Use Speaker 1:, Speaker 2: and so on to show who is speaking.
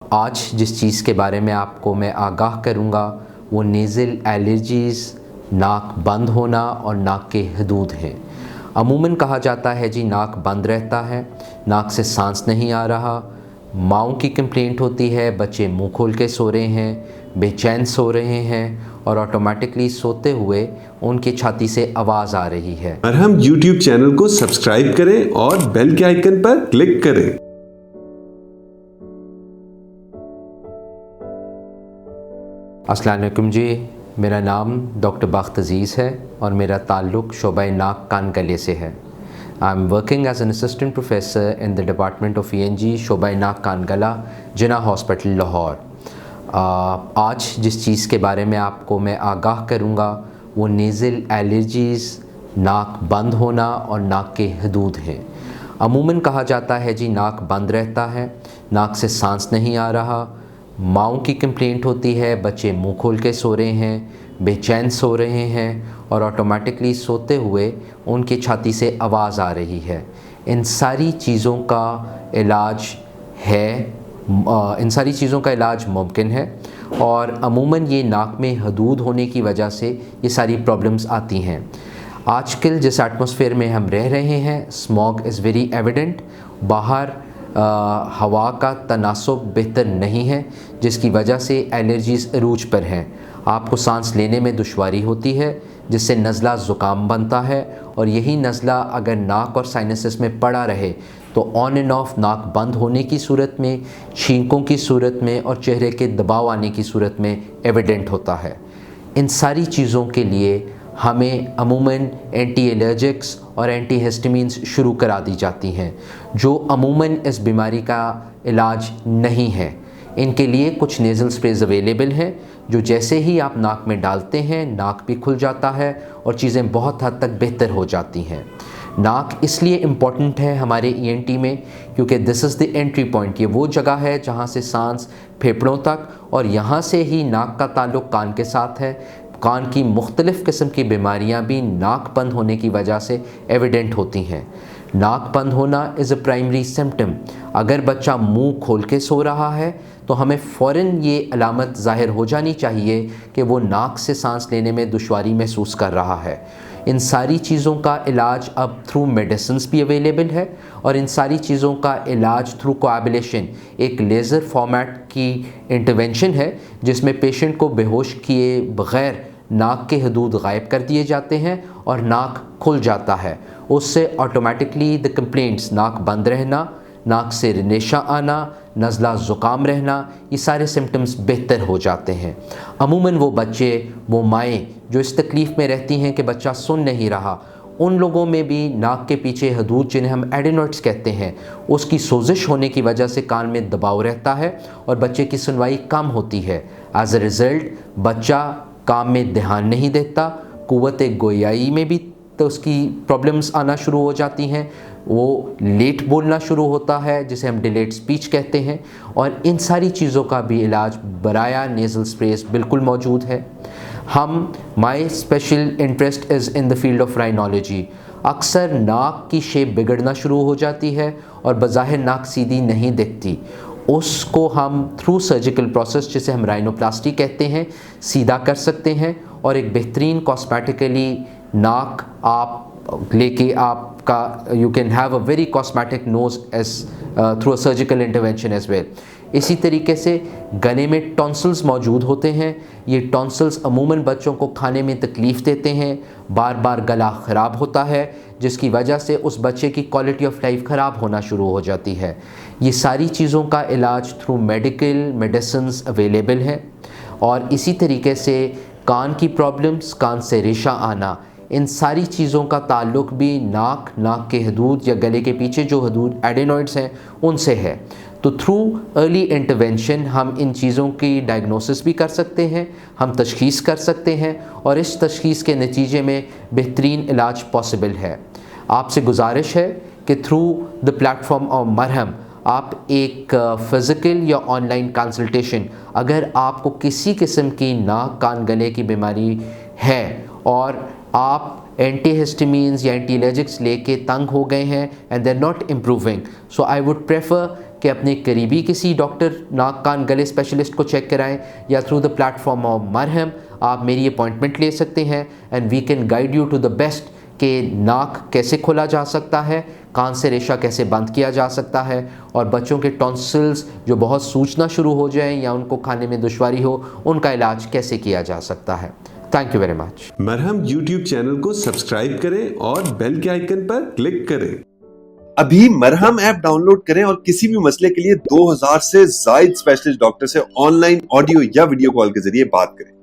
Speaker 1: आज जिस चीज़ के बारे में आपको मैं आगाह करूँगा वो नेज़ल एलर्जीज़, नाक बंद होना और नाक के हदूद हैं। अमूमन कहा जाता है जी नाक बंद रहता है, नाक से सांस नहीं आ रहा, माँओं की कंप्लेंट होती है, बच्चे मुंह खोल के सो रहे हैं, बेचैन सो रहे हैं और ऑटोमेटिकली सोते हुए उनकी छाती से आवाज़ आ रही है।
Speaker 2: और हम YouTube चैनल को सब्सक्राइब करें और बेल के आइकन पर क्लिक करें।
Speaker 1: अस्सलाम वालेकुम जी, मेरा नाम डॉक्टर बख्त अज़ीज़ है और मेरा ताल्लुक़ शोबा नाक कान गले से है। I am working as an assistant professor in the department of ENG शोबा नाक कान गला, जिन्ना हॉस्पिटल लाहौर। आज जिस चीज़ के बारे में आपको मैं आगाह करूँगा वो नेज़ल एलर्जीज़, नाक बंद होना और नाक के हदूद हैं। अमूमन कहा जाता है जी नाक बंद रहता है, नाक से सांस नहीं आ रहा, माँओं की कंप्लेंट होती है, बच्चे मुंह खोल के सो रहे हैं, बेचैन सो रहे हैं और ऑटोमेटिकली सोते हुए उनकी छाती से आवाज़ आ रही है। इन सारी चीज़ों का इलाज मुमकिन है और अमूमन ये नाक में हदूद होने की वजह से ये सारी प्रॉब्लम्स आती हैं। आजकल जिस एटमॉस्फेयर में हम रह रहे हैं, स्मॉग इज़ वेरी एविडेंट। बाहर हवा का तनासुब बेहतर नहीं है, जिसकी वजह से एलर्जीज़ अरूज पर हैं। आपको सांस लेने में दुश्वारी होती है, जिससे नज़ला ज़ुकाम बनता है और यही नज़ला अगर नाक और साइनसेस में पड़ा रहे तो ऑन एंड ऑफ नाक बंद होने की सूरत में, छींकों की सूरत में और चेहरे के दबाव आने की सूरत में एविडेंट होता है। इन सारी चीज़ों के लिए हमें अमूमन एंटी एलर्जिक्स और एंटी हिस्टामिन्स शुरू करा दी जाती हैं, जो अमूमन इस बीमारी का इलाज नहीं है। इनके लिए कुछ नेज़ल स्प्रेज अवेलेबल हैं, जो जैसे ही आप नाक में डालते हैं नाक भी खुल जाता है और चीज़ें बहुत हद तक बेहतर हो जाती हैं। नाक इसलिए इम्पॉर्टेंट है हमारे ENT में क्योंकि this is the entry point. ये वो जगह है जहाँ से सांस फेफड़ों तक और यहाँ से ही नाक का ताल्लुक़ कान के साथ है। कान की मुख्तलिफ़ किस्म की बीमारियां भी नाक बंद होने की वजह से एविडेंट होती हैं। नाक बंद होना इज़ अ प्राइमरी सिम्टम। अगर बच्चा मुंह खोल के सो रहा है तो हमें फ़ौरन ये अलामत ज़ाहिर हो जानी चाहिए कि वो नाक से सांस लेने में दुश्वारी महसूस कर रहा है। इन सारी चीज़ों का इलाज अब थ्रू मेडिसिन्स भी अवेलेबल है और इन सारी चीज़ों का इलाज थ्रू कोएगुलेशन, एक लेज़र फॉर्मेट की इंटरवेंशन है जिसमें पेशेंट को बेहोश किए बग़ैर नाक के हदूद गायब कर दिए जाते हैं और नाक खुल जाता है। उससे ऑटोमेटिकली द कंप्लेंट्स, नाक बंद रहना, नाक से रेशा आना, नज़ला ज़ुकाम रहना, ये सारे सिम्टम्स बेहतर हो जाते हैं। अमूमन वो बच्चे, वो माएँ जो इस तकलीफ़ में रहती हैं कि बच्चा सुन नहीं रहा, उन लोगों में भी नाक के पीछे हदूद, जिन्हें हम एडेनोइड्स कहते हैं, उसकी सोजिश होने की वजह से कान में दबाव रहता है और बच्चे की सुनवाई कम होती है। एज अ रिज़ल्ट बच्चा काम में ध्यान नहीं देता, क़ुव्वत गोयाई में भी तो उसकी प्रॉब्लम्स आना शुरू हो जाती हैं, वो लेट बोलना शुरू होता है जिसे हम डिलेड स्पीच कहते हैं। और इन सारी चीज़ों का भी इलाज बराया नेज़ल स्प्रेस बिल्कुल मौजूद है। माई special interest is in the field of rhinology. अक्सर नाक की शेप बिगड़ना शुरू हो जाती है और बज़ाहिर नाक सीधी नहीं दिखती, उसको हम थ्रू सर्जिकल प्रोसेस, जिसे हम राइनोप्लास्टी कहते हैं, सीधा कर सकते हैं और एक बेहतरीन कॉस्मेटिकली नाक आप लेके आपका you can have a very cosmetic nose as through a surgical intervention as well. इसी तरीके से गले में टॉन्सिल्स मौजूद होते हैं। ये टॉन्सिल्स अमूमन बच्चों को खाने में तकलीफ़ देते हैं, बार बार गला ख़राब होता है, जिसकी वजह से उस बच्चे की क्वालिटी ऑफ लाइफ ख़राब होना शुरू हो जाती है। ये सारी चीज़ों का इलाज थ्रू मेडिकल मेडिसिन्स अवेलेबल है। और इसी तरीके से कान की प्रॉब्लम्स, कान से रेशा आना, इन सारी चीज़ों का ताल्लुक़ भी नाक के हदूद या गले के पीछे जो हदूद एडेनोइड्स हैं उनसे है। तो थ्रू अर्ली इंटरवेंशन हम इन चीज़ों की डायग्नोसिस भी कर सकते हैं, हम तशख़ीस कर सकते हैं और इस तशख़ीस के नतीजे में बेहतरीन इलाज पॉसिबल है। आपसे गुजारिश है कि थ्रू द प्लेटफॉर्म ऑफ मरहम आप एक फ़िज़िकल या ऑनलाइन कंसल्टेशन, अगर आपको किसी किस्म की नाक कान गले की बीमारी है और आप एंटी हिस्टामिन्स या एंटी एलर्जिक्स लेके तंग हो गए हैं and they are not improving, so I would prefer कि अपने करीबी किसी डॉक्टर नाक कान गले स्पेशलिस्ट को चेक कराएं, या थ्रू द प्लेटफॉर्म ऑफ मरहम आप मेरी अपॉइंटमेंट ले सकते हैं and we can guide you to the best कि नाक कैसे खोला जा सकता है, कान से रेशा कैसे बंद किया जा सकता है, और बच्चों के टॉन्सिल्स जो बहुत सूजना शुरू हो जाएं या उनको खाने में दुश्वारी हो, उनका इलाज कैसे किया जा सकता है। Thank you very much.
Speaker 2: मरहम यूट्यूब चैनल को सब्सक्राइब करें और बेल के आइकन पर क्लिक करें। अभी मरहम ऐप डाउनलोड करें और किसी भी मसले के लिए 2000 से ज्यादा स्पेशलिस्ट डॉक्टर से ऑनलाइन ऑडियो या वीडियो कॉल के जरिए बात करें।